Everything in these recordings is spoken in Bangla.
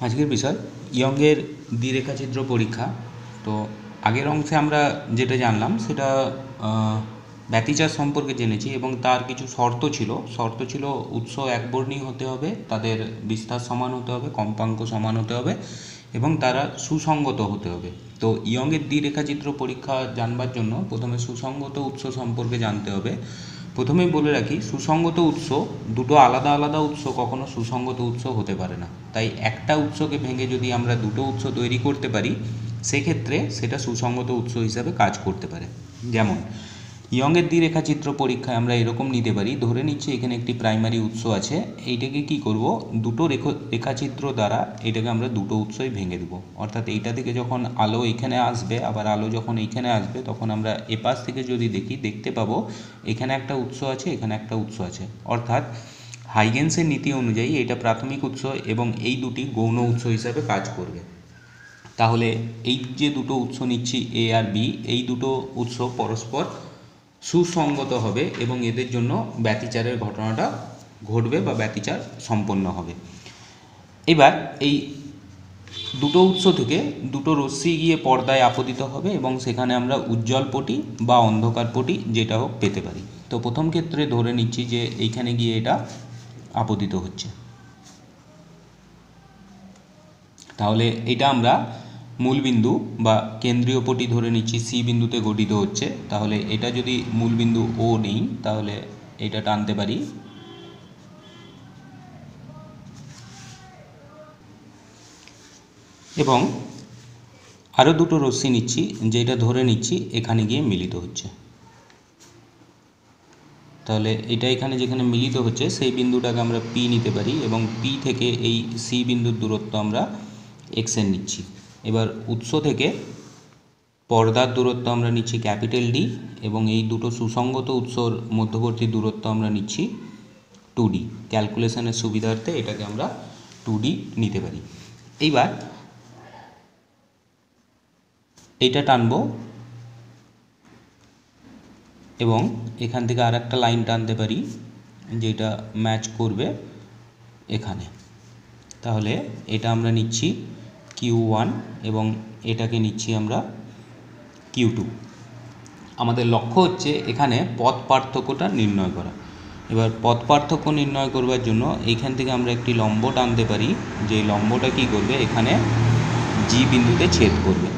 আজকের বিষয় ইয়ংয়ের দ্বিরেখাচিত্র পরীক্ষা। তো আগের অংশে আমরা যেটা জানলাম সেটা ব্যতিচার সম্পর্কে জেনেছি এবং তার কিছু শর্ত ছিল উৎস একবর্ণী হতে হবে, তাদের বিস্তার সমান হতে হবে, কম্পাঙ্ক সমান হতে হবে এবং তারা সুসঙ্গত হতে হবে। তো ইয়ংয়ের দ্বিরেখাচিত্র পরীক্ষা জানবার জন্য প্রথমে সুসঙ্গত উৎস সম্পর্কে জানতে হবে। প্রথমেই বলে রাখি, সুসঙ্গত উৎস, দুটো আলাদা আলাদা উৎস কখনো সুসঙ্গত উৎস হতে পারে না। তাই একটা উৎসকে ভেঙে যদি আমরা দুটো উৎস তৈরি করতে পারি, সেক্ষেত্রে সেটা সুসঙ্গত উৎস হিসাবে কাজ করতে পারে। যেমন ইয়ংয়ের দ্বিরেখাচিত্র পরীক্ষায় আমরা এরকম নিতে পারি, ধরে নিচ্ছি এখানে একটি প্রাইমারি উৎস আছে, এইটাকে কি করব, দুটো রেখাচিত্র দ্বারা এটাকে আমরা দুটো উৎসই ভেঙে দেবো। অর্থাৎ এইটা থেকে যখন আলো এখানে আসবে, আবার আলো যখন এইখানে আসবে, তখন আমরা এপাশ থেকে যদি দেখতে পাবো এখানে একটা উৎস আছে, এখানে একটা উৎস আছে। অর্থাৎ হাইগেন্সের নীতি অনুযায়ী এটা প্রাথমিক উৎস এবং এই দুটি গৌণ উৎস হিসাবে কাজ করবে। তাহলে এই যে দুটো উৎস নিচ্ছি এ আর বি, এই দুটো উৎস পরস্পর সুসঙ্গত হবে এবং এদের জন্য ব্যতিচারের ঘটনাটা ঘটবে বা ব্যতিচার সম্পন্ন হবে। এবার এই দুটো উৎস থেকে দুটো রশ্মি গিয়ে পর্দায় আপতিত হবে এবং সেখানে আমরা উজ্জ্বল পটি বা অন্ধকার পটি যেটা হোক পেতে পারি। তো প্রথম ক্ষেত্রে ধরে নিচ্ছি যে এইখানে গিয়ে এটা আপতিত হচ্ছে, তাহলে এটা আমরা মূলবিন্দু বা কেন্দ্রীয় পটি ধরে নিচ্ছি সি বিন্দুতে গঠিত হচ্ছে। তাহলে এটা যদি মূলবিন্দু ও নেই, তাহলে এটা টানতে পারি এবং আরও দুটো রশ্মি নিচ্ছি, যেটা ধরে নিচ্ছি এখানে গিয়ে মিলিত হচ্ছে। তাহলে এটা এখানে যেখানে মিলিত হচ্ছে সেই বিন্দুটাকে আমরা পি নিতে পারি এবং পি থেকে এই সি বিন্দুর দূরত্ব আমরা এক্সএন নিচ্ছি। এবার উৎস থেকে পর্দার দূরত্ব আমরা নিচ্ছি ক্যাপিটাল ডি এবং এই দুটো সুসঙ্গত উৎসর মধ্যবর্তী দূরত্ব আমরা নিচ্ছি 2D। ক্যালকুলেশনের সুবিধার্থে এটাকে আমরা 2D নিতে পারি। এইবার এইটা টানবো এবং এখান থেকে আর একটা লাইন টানতে পারি যেটা ম্যাচ করবে এখানে। তাহলে এটা আমরা নিচ্ছি Q1 এবং এটাকে নিচ্ছি আমরা Q2। আমাদের লক্ষ্য হচ্ছে এখানে পথ পার্থক্যটা নির্ণয় করা। এবার পথ পার্থক্য নির্ণয় করবার জন্য এইখান থেকে আমরা একটি লম্ব টানতে পারি, যে লম্বটা কি করবে, এখানে জি বিন্দুতে ছেদ করবে।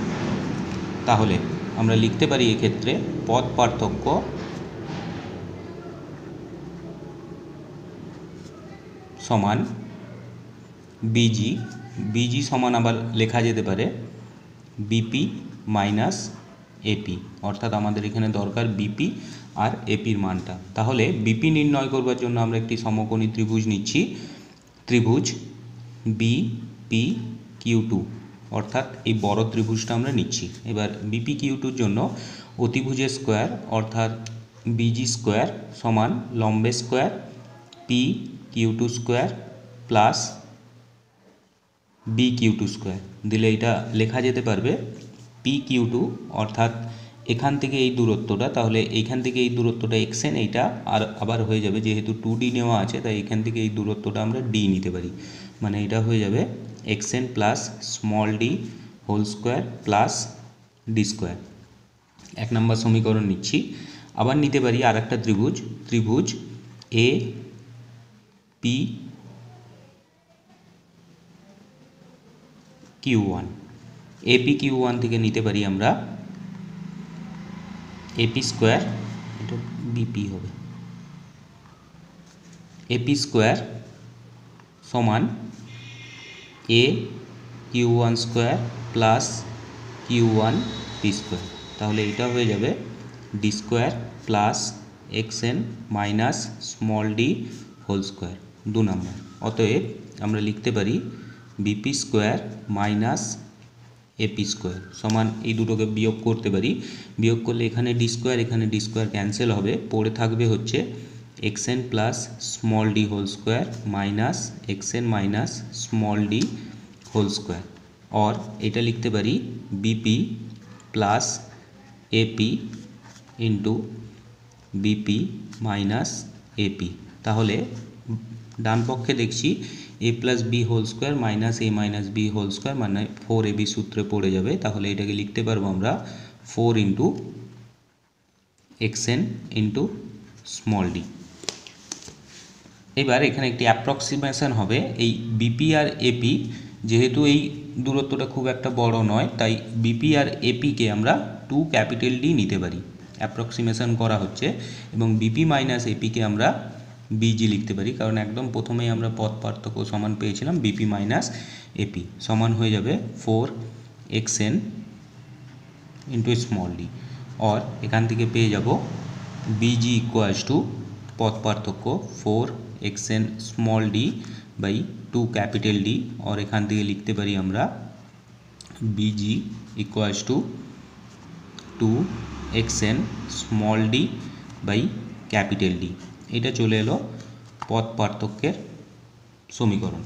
তাহলে আমরা লিখতে পারি এক্ষেত্রে পথ পার্থক্য সমান বিজি। বিজি সমান আবার লেখা যেতে পারে বিপি মাইনাস এপি, অর্থাৎ আমাদের এখানে দরকার বিপি আর এপির মানটা। তাহলে বিপি নির্ণয় করবার জন্য আমরা একটি সমকোণী ত্রিভুজ নিচ্ছি, ত্রিভুজ বিপি কিউ2, অর্থাৎ এই বড় ত্রিভুজটা আমরা নিচ্ছি। এবার বিপি কিউ2-র জন্য অতিভুজের স্কোয়ার অর্থাৎ বিজি স্কোয়ার সমান লম্বের square P Q two square plus B Q two square দিলে এটা লেখা যেতে পারবে পি কিউ2, অর্থাৎ এখান থেকে এই দূরত্বটা, তাহলে এইখান থেকে এই দূরত্বটা এক্সএন, এইটা আর আবার হয়ে যাবে, যেহেতু 2D নেওয়া আছে তাই এখান থেকে এই দূরত্বটা আমরা ডি নিতে পারি, মানে এটা হয়ে যাবে x n plus small D whole square plus d square. 1 নম্বর সমীকরণ নিচ্ছি। আবার নিতে পারি আর একটা ত্রিভুজ, ত্রিভুজ A P Q1। AP Q1 থেকে নিতে পারি আমরা এপি স্কোয়ার, এটা বিপি হবে, এপি স্কোয়ার সমান A Q1 square plus Q1 P square. তাহলে এটা হয়ে যাবে d square plus x n minus small D whole square 2 নম্বর। অতএব আমরা লিখতে পারি BP square minus AP square সমান, এই দুটোকে বিয়োগ করতে পারি, বিয়োগ করলে এখানে ডি স্কোয়ার ক্যান্সেল হবে, পড়ে থাকবে হচ্ছে X N plus small D whole square minus X N minus small D whole square. और এটা লিখতে পারি BP plus AP into BP minus AP. তাহলে ডান পক্ষে দেখছি A plus B whole square minus A minus B whole square মানে 4ab সূত্রে পড়ে যাবে। তাহলে এটাকে লিখতে পারবো আমরা 4 into xn into small D. এবার এখানে একটি অ্যাপ্রক্সিমেশন হবে, এই বিপি আর এপি যেহেতু এই দূরত্বটা খুব একটা বড় নয়, তাই বিপি আর এপিকে আমরা 2 ক্যাপিটাল ডি নিতে পারি, অ্যাপ্রক্সিমেশন করা হচ্ছে। এবং বিপি মাইনাস এপিকে আমরা বিজি লিখতে পারি, কারণ একদম প্রথমেই আমরা পথ পার্থক্য সমান পেয়েছিলাম বিপি মাইনাস এপি সমান হয়ে যাবে 4xn ইন্টু স্মল ডি। और এখান থেকে পেয়ে যাব বিজি ইকুয়ালস টু পথ পার্থক্য 4xn small d by 2 capital D. और এখান থেকে লিখতে পারি আমরা BG equals to 2xn small d by capital D. এটা চলে এলো পথ পার্থক্যের সমীকরণ।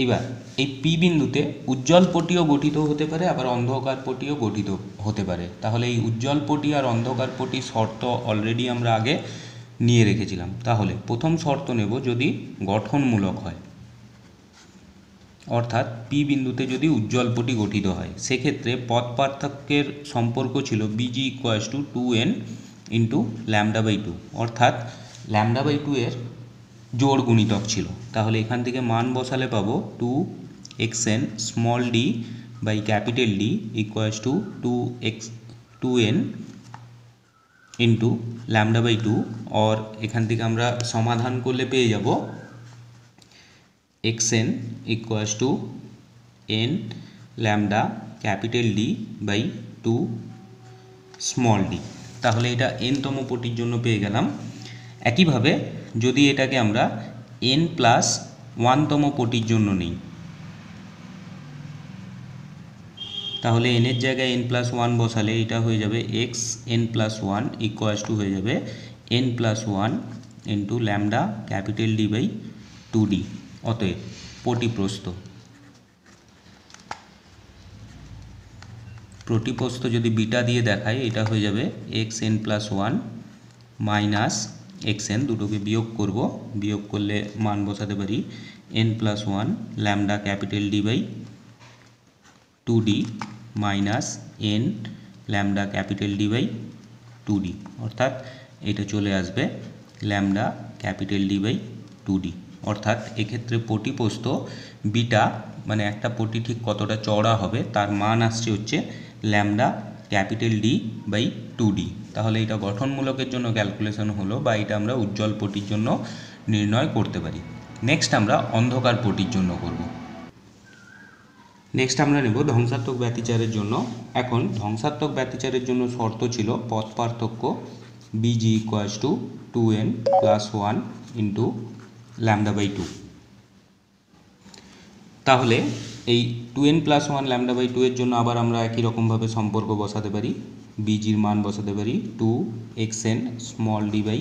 এবার এই পি বিন্দুতে উজ্জ্বল পটিও গঠিত হতে পারে, আবার অন্ধকার পটিও গঠিত হতে পারে। তাহলে এই উজ্জ্বল পটি আর অন্ধকার পটি শর্ত অলরেডি আমরা আগে নিয়ে রেখেছিলাম। তাহলে প্রথম শর্ত নেব যদি গঠনমূলক হয়, অর্থাৎ পি বিন্দুতে যদি উজ্জ্বল পটি গঠিত হয়, সেক্ষেত্রে পথ পার্থক্যের সম্পর্ক ছিল BG equals to 2n into lambda by 2, অর্থাৎ ল্যামডা বাই 2 এর জোড় গুণিতক ছিল। তাহলে এখান থেকে মান বসালে পাবো 2xn small d by capital D equals to 2n into lambda by 2। और এখান থেকে আমরা সমাধান করলে পেয়ে যাব xn equals to n lambda capital D by 2 small d. তাহলে এটা n-তম পটির জন্য পেয়ে গেলাম। একইভাবে যদি এটাকে আমরা n প্লাস 1-তম পটির জন্য নিই, তাহলে n এর জায়গায় n প্লাস 1 বসালে এটা হয়ে যাবে x n plus 1 equals to হয়ে যাবে n plus 1 into lambda capital D by 2d। অতএব প্রতিপ্রস্থ যদি বিটা দিয়ে দেখায়, এটা হয়ে যাবে X N plus 1 minus X N, দুটোকে বিয়োগ করব, বিয়োগ করলে মান বসাতে পারি N plus 1 lambda capital D by 2d minus N lambda capital D by 2d, অর্থাৎ এটা চলে আসবে lambda capital D by 2d। অর্থাৎ এক্ষেত্রে পটিপ্রস্থ বিটা মানে একটা পটি ঠিক কতটা চওড়া হবে তার মান আসছে হচ্ছে lambda capital D by 2d। তাহলে এটা গঠনমূলকের জন্য ক্যালকুলেশন হলো, বা এটা আমরা উজ্জ্বল পটির জন্য নির্ণয় করতে পারি। নেক্সট আমরা অন্ধকার পটির জন্য করব। নেক্সট আমরা নেব ধ্বংসাত্মক ব্যতিচারের জন্য। এখন ধ্বংসাত্মক ব্যতিচারের জন্য শর্ত ছিল পথ পার্থক্য BG equals to 2n plus 1 into lambda by 2। তাহলে এই 2n প্লাস 1 ল্যামডা বাই 2 এর জন্য আবার আমরা একই রকমভাবে সম্পর্ক বসাতে পারি, বিজির মান বসাতে পারি 2xn small d by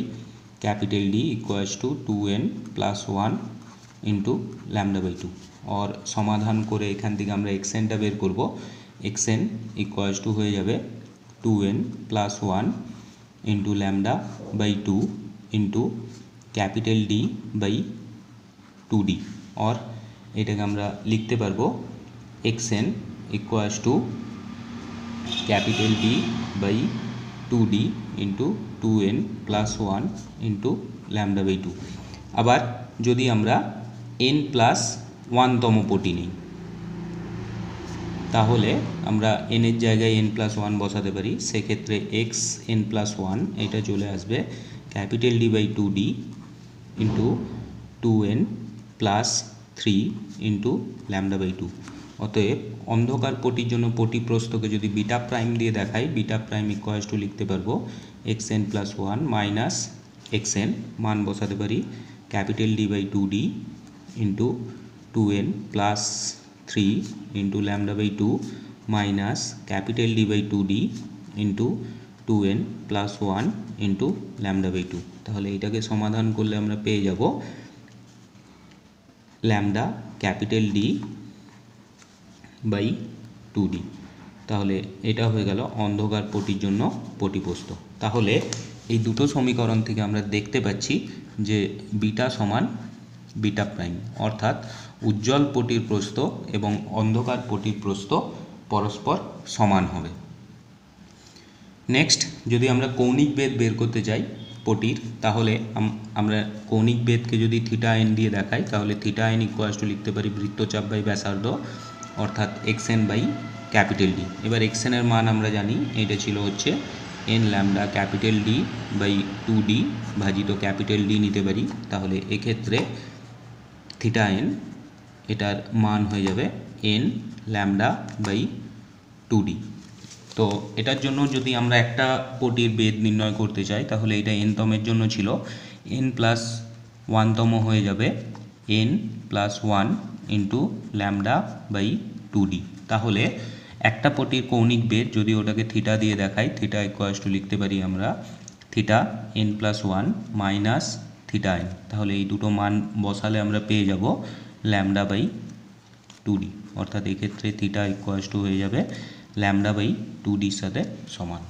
capital D equals to 2n plus 1 into lambda by 2। और সমাধান করে এখান থেকে আমরা xnটা বের করব, xn ইকুয়ালস টু হয়ে যাবে 2n plus 1 into lambda by 2 into capital D by 2d। और এটাকে আমরা লিখতে পারবো xn equals to capital D by 2d into 2n plus 1 into lambda by 2। আবার যদি আমরা n প্লাস 1-তম পটি নিই, তাহলে আমরা n এর জায়গায় n প্লাস 1 বসাতে পারি, সেক্ষেত্রে x n প্লাস 1 এটা চলে আসবে capital D by 2d into 2n plus 3 into lambda by 2। অতএব অন্ধকার পটির জন্য পটিপ্রস্থকে যদি বিটা প্রাইম দিয়ে দেখাই, বিটা প্রাইম ইকুয়ালস টু লিখতে পারবো xn প্লাস 1 মাইনাস xn, মান বসাতে পারি capital D by 2d into 2n plus 3 into lambda by 2 minus capital D by 2d into 2n plus 1 into lambda by 2। তাহলে এটাকে সমাধান করলে আমরা পেয়ে যাব lambda capital D by 2d। তাহলে এটা হয়ে গেল অন্ধকার পটির জন্য পটিপ্রস্থ। তাহলে এই দুটো সমীকরণ থেকে আমরা দেখতে পাচ্ছি যে বিটা সমান বিটা প্রাইম, অর্থাৎ উজ্জ্বল পটির প্রস্থ এবং অন্ধকার পটির প্রস্থ পরস্পর সমান হবে। নেক্সট, যদি আমরা কৌণিক বেদ বের করতে চাই পটির, তাহলে আমরা কৌণিক বেদকে যদি থিটা এন দিয়ে দেখাই, তাহলে থিটা এন ইকুয়ালস টু লিখতে পারি বৃত্তচাপ বাই ব্যাসার্ধ, অর্থাৎ X N by capital D. এবার এক্স এনের মান আমরা জানি, এটা ছিল হচ্ছে N lambda capital D by 2d ভাজিত ক্যাপিটাল ডি নিতে পারি। তাহলে এক্ষেত্রে থিটা এন এটার মান হয়ে যাবে এন ল্যামডা বাই 2d। তো এটার জন্য যদি আমরা একটা পটির বেদ নির্ণয় করতে চাই, তাহলে এটা এনতমের জন্য ছিল, এন প্লাস ওয়ানতম হয়ে যাবে N plus one into lambda by 2d। তাহলে একটা পটির কৌণিক বেদ যদি ওটাকে থিটা দিয়ে দেখাই, থিটা ইকুয়ালস টু লিখতে পারি আমরা theta N plus one minus theta N. তাহলে এই দুটো মান বসালে আমরা পেয়ে যাব ল্যামডা বাই 2d, অর্থাৎ এক্ষেত্রে থিটা ইকুয়ালস টু হয়ে যাবে ল্যামডা বাই 2dর সাথে সমান।